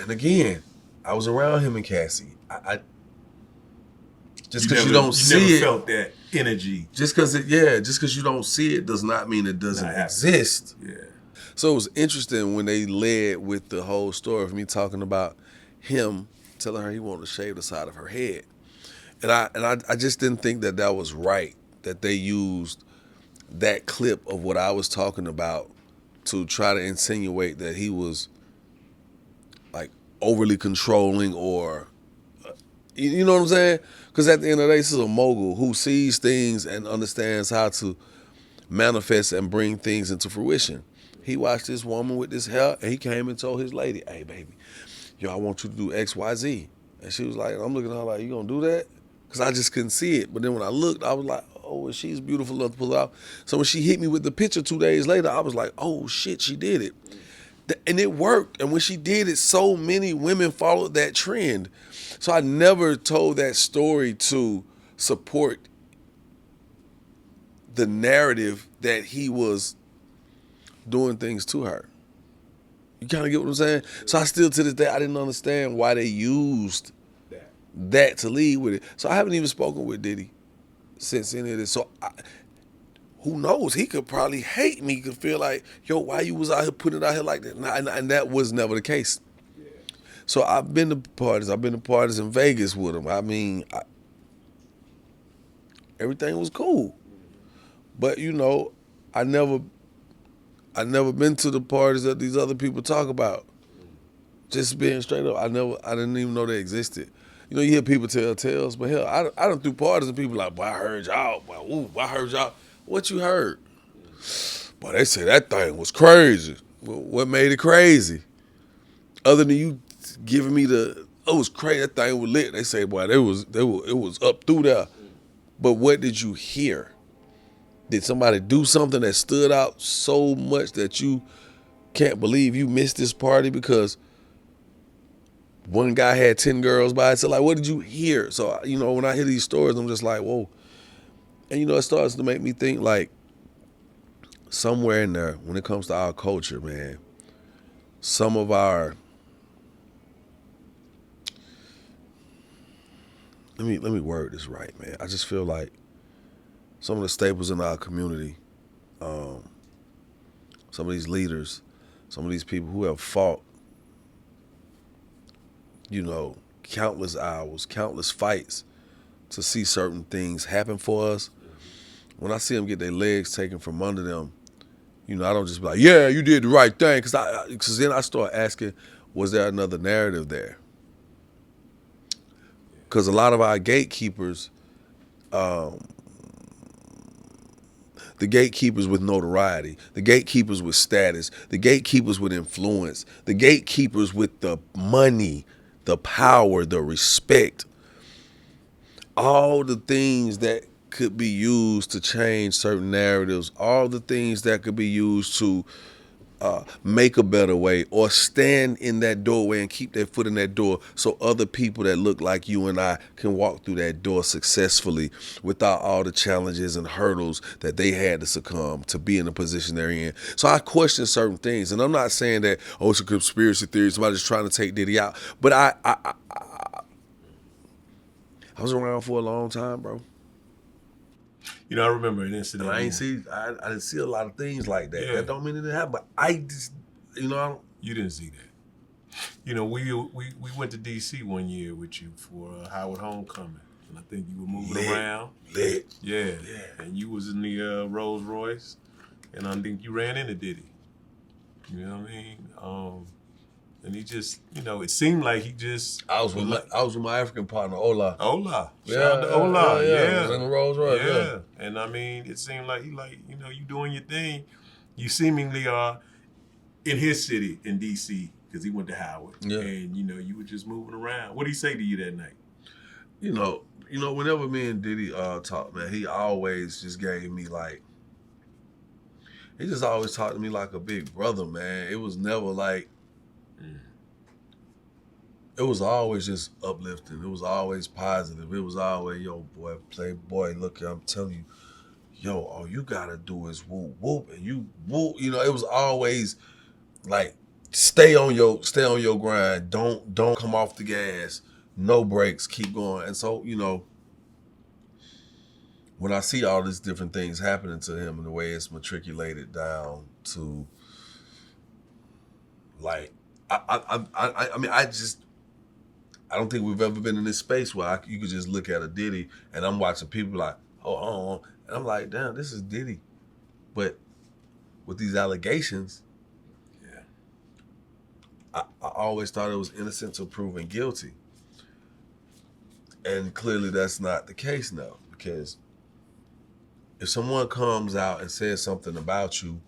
And again, I was around him and Cassie. I just You because never, you don't you see never it, felt that energy. just because you don't see it does not mean it doesn't Not happening. exist. Yeah. So it was interesting when they led with the whole story of me talking about him telling her he wanted to shave the side of her head, and I just didn't think that that was right. That they used that clip of what I was talking about to try to insinuate that he was like overly controlling or you know what I'm saying? Because at the end of the day, this is a mogul who sees things and understands how to manifest and bring things into fruition. He watched this woman with this hair, and he came and told his lady, "Hey, baby, yo, I want you to do X, Y, Z." And she was like, I'm looking at her like, "You gonna do that?" Because I just couldn't see it. But then when I looked, I was like, "Oh, well, she's beautiful enough to pull it out." So when she hit me with the picture 2 days later, I was like, "Oh shit, she did it." And it worked. And when she did it, so many women followed that trend. So I never told that story to support the narrative that he was doing things to her. You kind of get what I'm saying? So I still, to this day, I didn't understand why they used that to lead with it. So I haven't even spoken with Diddy since any of this. So who knows? He could probably hate me. He could feel like, yo, why you was out here putting it out here like that? And that was never the case. So I've been to parties. I've been to parties in Vegas with him. I mean, everything was cool. But you know, I never been to the parties that these other people talk about. Just being straight up, I didn't even know they existed. You know, you hear people tell tales, but hell, I done threw parties and people like, boy, I heard y'all. Boy, ooh, I heard y'all. What you heard? Boy, they say that thing was crazy. Well, what made it crazy? Other than you giving me it was crazy. That thing was lit. They say, boy, it was up through there. But what did you hear? Did somebody do something that stood out so much that you can't believe you missed this party because one guy had 10 girls by it? So like, what did you hear? So, you know, when I hear these stories, I'm just like, whoa. And you know, it starts to make me think like somewhere in there, when it comes to our culture, man, some of our, let me word this right, man. I just feel like some of the staples in our community, some of these leaders, some of these people who have fought, you know, countless hours, countless fights to see certain things happen for us. When I see them get their legs taken from under them, you know, I don't just be like, yeah, you did the right thing. Because then I start asking, was there another narrative there? Because a lot of our gatekeepers, the gatekeepers with notoriety, the gatekeepers with status, the gatekeepers with influence, the gatekeepers with the money, the power, the respect, all the things that could be used to change certain narratives, all the things that could be used to make a better way or stand in that doorway and keep their foot in that door so other people that look like you and I can walk through that door successfully without all the challenges and hurdles that they had to succumb to be in the position they're in. So I question certain things, and I'm not saying that, oh, it's a conspiracy theory, somebody's trying to take Diddy out, but I was around for a long time, bro. You know, I remember an incident. And I didn't see a lot of things like that. Yeah. That don't mean it didn't happen, but I just, you know, You didn't see that. You know, we went to D.C. one year with you for Howard Homecoming, and I think you were moving around. Lit. Yeah. And you was in the Rolls Royce, and I think you ran into Diddy. You know what I mean? And he just, you know, it seemed like he just. I was with my African partner, Ola. Ola. Shout out to Ola. Yeah. I was in the Rolls Royce. Yeah. And I mean, it seemed like he you know, you doing your thing. You seemingly are in his city in D.C. because he went to Howard. Yeah. And, you know, you were just moving around. What did he say to you that night? You know, whenever me and Diddy talked, man, he always just gave me like, he just always talked to me like a big brother, man. It was never like, it was always just uplifting. It was always positive. It was always, yo, boy, playboy, look, I'm telling you, yo, all you gotta do is whoop, whoop, and you whoop. You know, it was always like stay on your grind. Don't come off the gas. No brakes. Keep going. And so, when I see all these different things happening to him and the way it's matriculated down to, like, I mean, I don't think we've ever been in this space where you could just look at a Diddy and I'm watching people like, oh, and I'm like, damn, this is Diddy, but with these allegations, Yeah. I always thought it was innocent till proven guilty, and clearly that's not the case now, because if someone comes out and says something about you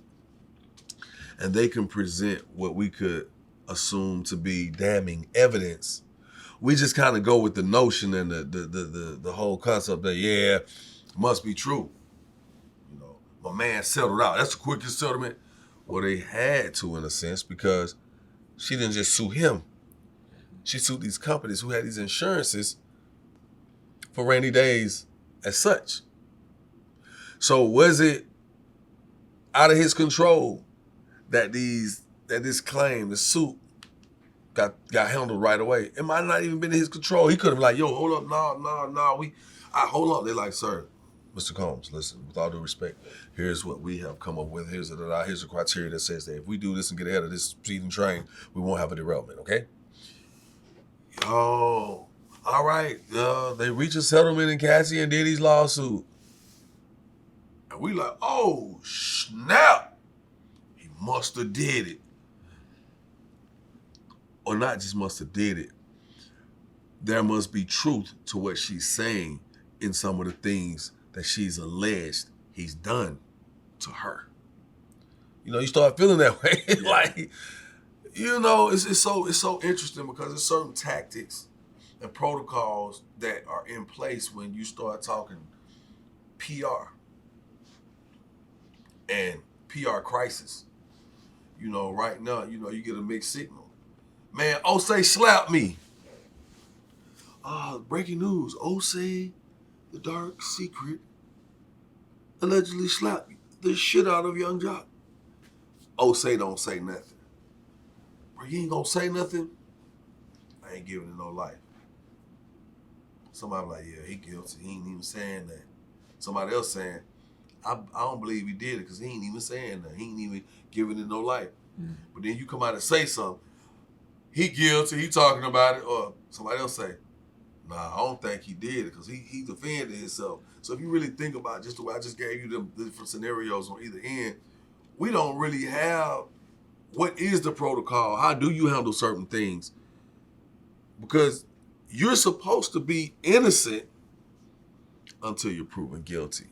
and they can present what we could assume to be damning evidence, we just kind of go with the notion and the whole concept that, yeah, it must be true. My man settled out. That's the quickest settlement. Well, they had to, in a sense, because she didn't just sue him. She sued these companies who had these insurances for rainy days as such. So was it out of his control that this claim, the suit, got handled right away? It might not even been in his control. He could have been like, yo, hold up, no, hold up. They're like, sir, Mr. Combs, listen, with all due respect, here's what we have come up with. Here's the criteria that says that if we do this and get ahead of this speeding train, we won't have a derailment, okay? Oh, all right. They reach a settlement in Cassie and Diddy's lawsuit. And we like, oh, snap. He must have did it. Or not just must have did it. There must be truth to what she's saying in some of the things that she's alleged he's done to her. You start feeling that way. Like, it's so interesting because there's certain tactics and protocols that are in place when you start talking PR and PR crisis. Right now, you get a mixed signal. Man, Osei slapped me. Breaking news. Osei, the dark secret, allegedly slapped the shit out of Young Jock. Osei don't say nothing. Bro, you ain't gonna say nothing? I ain't giving it no life. Somebody like, yeah, he guilty. He ain't even saying that. Somebody else saying, I don't believe he did it because he ain't even saying that. He ain't even giving it no life. But then you come out and say something. He guilty. He talking about it. Or somebody else say, nah, I don't think he did it because he defended himself. So if you really think about just the way I just gave you the different scenarios on either end, we don't really have what is the protocol. How do you handle certain things? Because you're supposed to be innocent until you're proven guilty.